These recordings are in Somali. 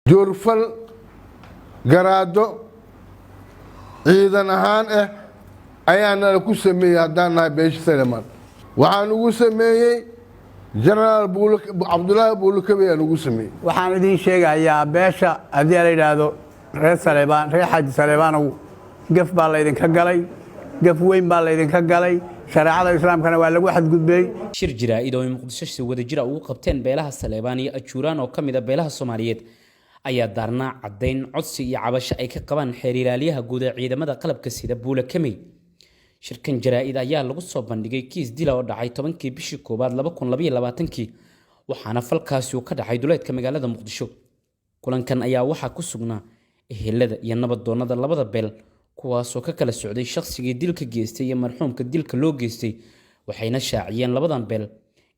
جورفل قرادو ciidan ahaan ayaana ku sameeyay hadaan nahay beesha Saleeman waxaan ugu sameeyay General Abdullahi Buulakabe aan ugu sameeyay waxaan idin sheegayaa beesha hadii la yiraahdo reer Saleeman reer Xaji Saleeman gaf baa la idin ka galay gaf weyn baa la idin ka galay shariicada islaamkana waa lagu xadgudbay shir jiraa'id oo Muqdisho si wada jira ugu qabteen beelaha Saleeman iyo Ajuuraan oo kamid ah beelaha Soomaaliyeed ayaa daarna cadeyn codsi iyo cabasho ay ka qabaan xeer ilaaliyaha guud ee ciidamada qalabka sida Buulakabe shirkan jaraa'id ayaa lagu soo bandhigay kiis dil oo dhacay 10kii bishii koobaad 2022 waxaana falkaasi uu ka dhacay duleedka magaalada Muqdisho kulankan ayaa waxa ku sugnaa ehelada iyo nabaddoonada labada beel kuwaas oo ka kala socday shakhsigii dilka geystay iyo marxuumka dilka loo geystay waxayna shaaciyeen labadan beel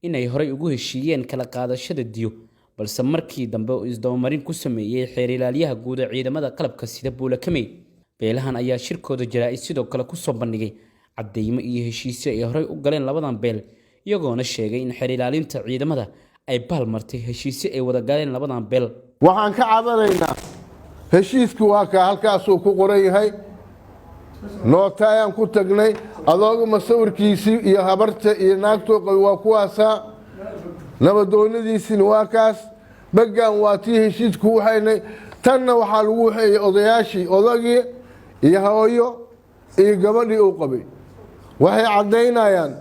inay horay ugu heshiiyeen kala qaadashada diyo balse markii dambe uu isdawmarin ku sameeyay xeer ilaaliyaha guud ee ciidamada qalabka sida Buulakabe beelahan ayaa shirkooda jaraa'id sidoo kale ku soo bandhigay cadeymo iyo heshiisyo ay horay u galeen labadan beel iyagoona sheegay in xeer ilaalinta ciidamada ay balmartay heshiisyo ay wada galeen labadan beel waxaan ka cabanaynaa heshiisku waa ka halkaas uu ku qoran yahay nootayaan ku tagnay adooga masawirkiisii iyo habarta iyo naagtoo qaba waa kuwaasa nabadoonadiisina waa kaas bagaan waa tii heshiisku waxaynay tanna waxaa lagu waxeeyay odayaashii odagii iyo hooyo iyo gabadhii uu qabay waxay cadeynayaan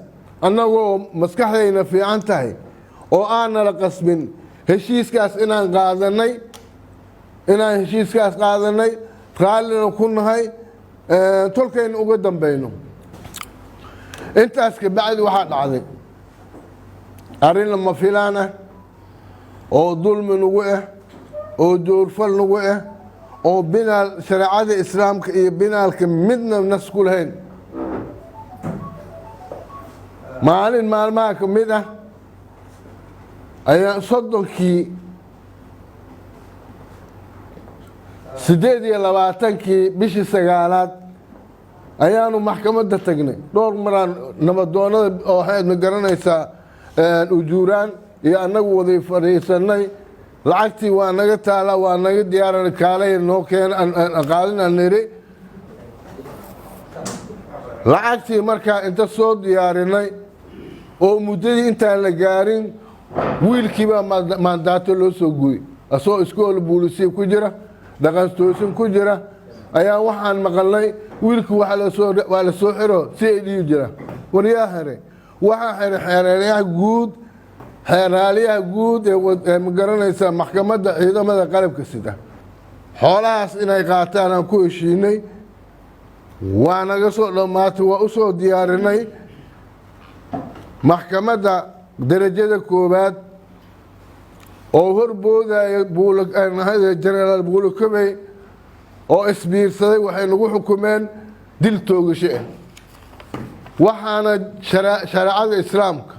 annagoo maskaxdayna fiican tahay oo aan nala qasbin heshiiskaas inaan qaadanay raallina ku nahay tolkayna uga dambayno intaas ka bacdi waxaa dhacday arrin lama filaan ah oo dulmi nagu ah oo joorfal nagu ah oo binaal shariicada islaamka iyo binaalka midna nas ku lahayn maalin maalmaha ka mid ah ayaa 30kii 28kii bishii 9aad ayaanu maxkamadda tagnay dhowr maraan nabadoonada oo waxaad garanaysaa ujuuraan iyo anagu waday fariisanay lacagtii waa naga taala waa naga diyaaran kaalay noo keen qaalin niri lacagtii markaa inta soo diyaarinay oo muddadii intaan la gaarin wiilkiiba maandaato loo soo gooyay asoo iskool booliisiya ku jira dhaqan toosin ku jira ayaa waxaan maqalnay wiilku waa la soo xiro si ay dhihi jira wariyaa xire waxa xire xeeraaliyaha guud ee magaranaysa maxkamadda ciidamada qalabka sida xoolahaas inay qaataan aan ku heshiinay waa naga soo dhamaatay waa u soo diyaarinay maxkamadda darajada koobaad oo horboodaya General Buulakabe oo isbiirsaday waxay nagu xukumeen dil toogasho ah waxaana shariicada islaamka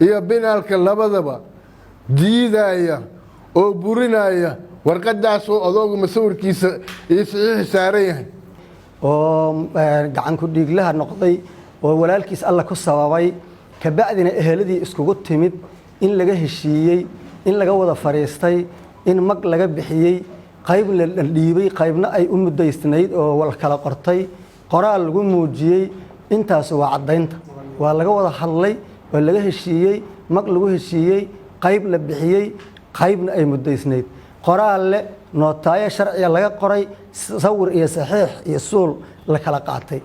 iyo binaalka labadaba diidaya oo burinaya warqadaas oo adooga masawirkiisa iyo saxiix saaran yahay oo gacan ku dhiiglaha noqday oo walaalkiis alla ku sababay ka bacdina eheladii iskugu timid in laga heshiiyay in laga wada fariistay in mag laga bixiyay qayb la dhiibay qaybna ay u mudaysnayd oo wal kala qortay qoraal lagu muujiyay intaas waa cadeynta waa laga wada hadlay oo laga heshiiyay mag lagu heshiiyay qayb la bixiyay qaybna ay mudaysnayd qoraal le nootaaya sharciga laga qoray sawir iyo saxiix iyo suul la kala qaatay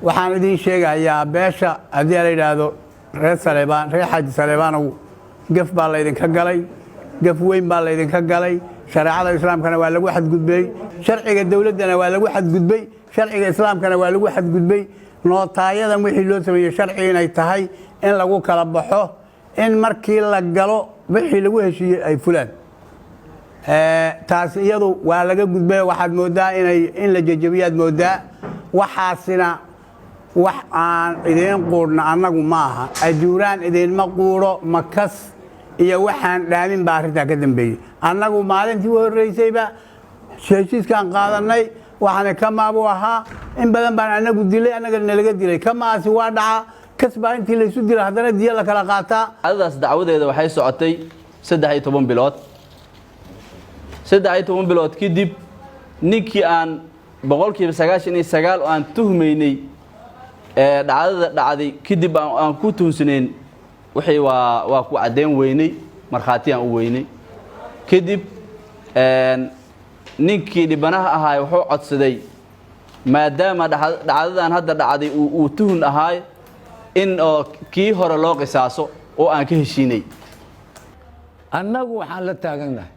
waxaan idin sheegayaa beesha hadii la yiraahdo reer Saleeman reer Xaji Saleeman gaf baa la idin ka galay gaf weyn baa la idin ka galay shariicada islaamkana waa lagu xadgudbay sharciga dawladana waa lagu xadgudbay sharciga islaamkana waa lagu xadgudbay nootaayadan wixii loo sameeyay sharci inay tahay in lagu kala baxo in markii la galo wixii lagu heshiiyay ay fulaan taas iyadu waa laga gudbay waxaad moodaa in la jajabiyaad moodaa waxaasina wax aan idin quudna annagu maaha ajuuraan idinma quuro makas iyo waxaan dhaamin baa arrintaa ka dambeeyay annagu maalintii u horreysayba heshiiskaan qaadanay waxaana kamaabu ahaa in badan baan annagu dilay annaga nalaga dilay kamaasi waa dhaca kasbaa intii laysu dila haddana diya la kala qaataa adadaas dacwadeeda waxay socotay 13 bilood 13 bilood kadib ninkii aan boqolkiiba 99 oo aan tuhmaynay dhacdada dhacday kadib aan ku tuhunsaneen wixii waa ku cadeyn weynay markhaati aan u weynay kadib ninkii dhibanaha ahaa wuxuu codsaday maadaama dhacdadan hadda dhacday uu tuhun ahaa in kii hore loo qisaaso oo aan ka heshiinay annagu waxaan la taaganahay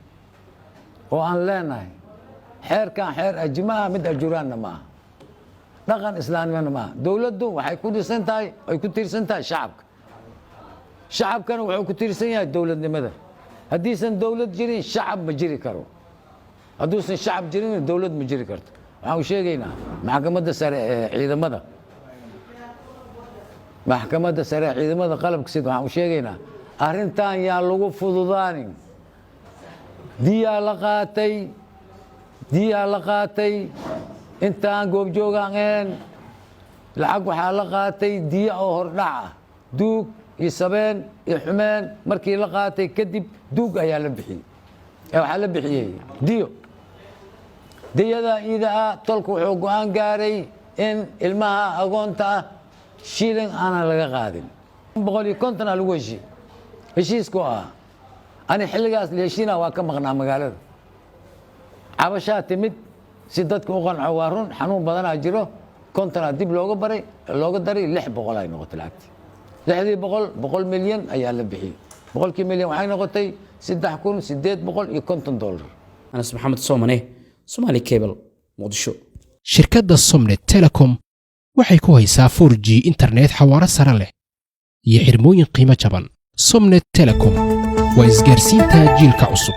oo aan leenahay xeerkan xeer ajmaa mid ajuraanna maaha dhaqan islaamina maaha dawladdu waxay ku dhisan tahay ay ku tiirsan tahay shacabka shacabkana wuxuu ku tiirsan yahay dawladnimada haddiisan dawlad jirin shacab ma jiri karo hadduusan shacab jirin dawlad ma jiri karto waxaan u sheegaynaa maxkamadda sare ee ciidamada qalabka sida waxaan u sheegaynaa arrintan yaan lagu fududaanin diyaa la qaatay intaan goobjoogaan ahayn lacag waxaa la qaatay diya oo hordhac ah duug iyo sabeen iyo xumeen markii la qaatay kadib duug ayaa la bixiyey waxaa la bixiyey diyo diyada ida ah tolku wuxuu go'aan gaaray in ilmaha agoonta ah shilin aanan laga qaadin 150 lagu heshiiyey heshiisku ah ani xilligaas la heshiina waa ka maqnaa magaalada cabashaa timid si dadku u qanco waa run xanuun badanaa jiro 50 dib looga daray 600 ay noqotay lacagtii 100 milyan ayaa la bixiyey 100 milyan waxay noqotay $3,850 Anas Maxamed Soomane Somali Cable Muqdisho shirkadda Somnet Telecom waxay ku haysaa 4G internet xawaare sare leh iyo xirmooyin qiimo jaban Somnet Telecom waa isgaarsiinta jiilka cusub